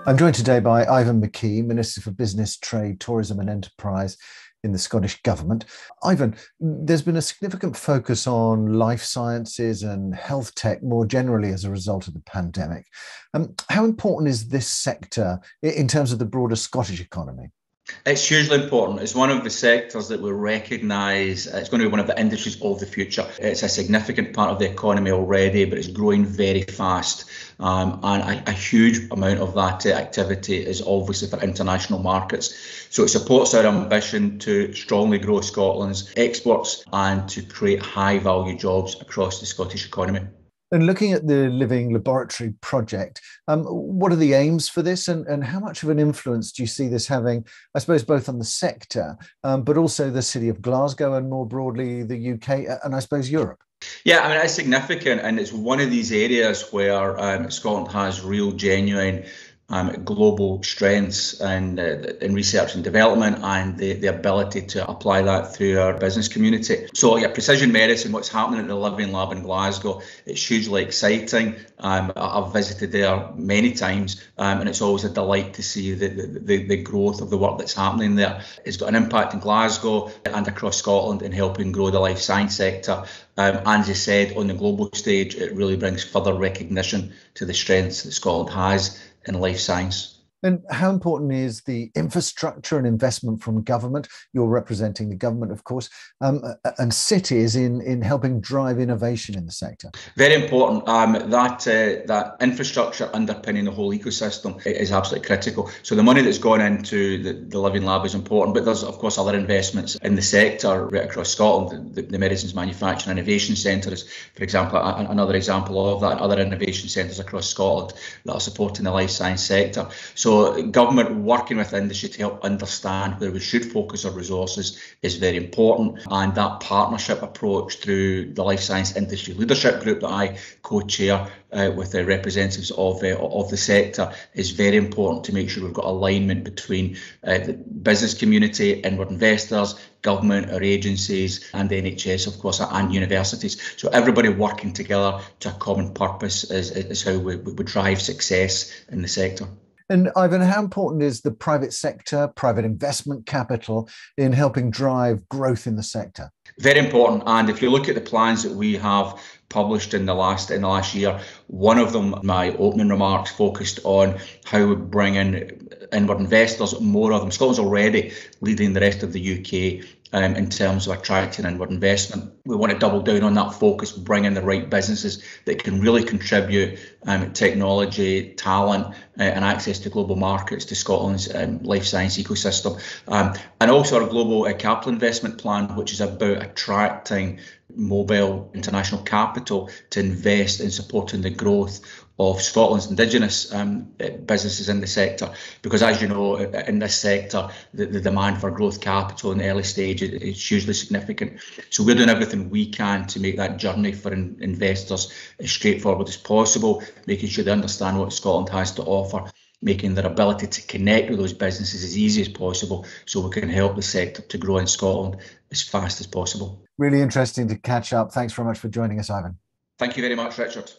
I'm joined today by Ivan McKee, Minister for Business, Trade, Tourism and Enterprise in the Scottish Government. Ivan, there's been a significant focus on life sciences and health tech more generally as a result of the pandemic. How important is this sector in terms of the broader Scottish economy? It's hugely important. It's one of the sectors that we recognise it's going to be one of the industries of the future. It's a significant part of the economy already, but it's growing very fast. And a huge amount of that activity is obviously for international markets. So it supports our ambition to strongly grow Scotland's exports and to create high value jobs across the Scottish economy. And looking at the Living Laboratory project, what are the aims for this and how much of an influence do you see this having, I suppose, both on the sector, but also the city of Glasgow and more broadly the UK and I suppose Europe? Yeah, I mean, it's significant, and it's one of these areas where Scotland has real, genuine global strengths in research and development and the ability to apply that through our business community. So yeah, precision medicine, what's happening at the Living Lab in Glasgow, it's hugely exciting. I've visited there many times and it's always a delight to see the growth of the work that's happening there. It's got an impact in Glasgow and across Scotland in helping grow the life science sector. And as you said, on the global stage, it really brings further recognition to the strengths that Scotland has in life science. And how important is the infrastructure and investment from government? You're representing the government, of course, and cities in helping drive innovation in the sector. Very important. That infrastructure underpinning the whole ecosystem is absolutely critical. So the money that's gone into the Living Lab is important, but there's of course other investments in the sector right across Scotland. The Medicines Manufacturing Innovation Centre is, for example, another example of that. Other innovation centres across Scotland that are supporting the life science sector. So government working with industry to help understand where we should focus our resources is very important. And that partnership approach through the Life Science Industry Leadership Group that I co-chair with the representatives of the sector is very important to make sure we've got alignment between the business community, inward investors, government, our agencies and the NHS, of course, and universities. So everybody working together to a common purpose is how we drive success in the sector. And Ivan, how important is the private sector, private investment capital in helping drive growth in the sector? Very important. And if you look at the plans that we have published in the last year, one of them, my opening remarks, focused on how we bring in inward investors, more of them. Scotland's already leading the rest of the UK in terms of attracting inward investment. We want to double down on that focus, bring in the right businesses that can really contribute technology, talent and access to global markets to Scotland's life science ecosystem. And also our global capital investment plan, which is about attracting mobile international capital to invest in supporting the growth of Scotland's indigenous businesses in the sector, because as you know, in this sector, the demand for growth capital in the early stage is hugely significant. So we're doing everything we can to make that journey for investors as straightforward as possible, making sure they understand what Scotland has to offer, making their ability to connect with those businesses as easy as possible so we can help the sector to grow in Scotland as fast as possible. Really interesting to catch up. Thanks very much for joining us, Ivan. Thank you very much, Richard.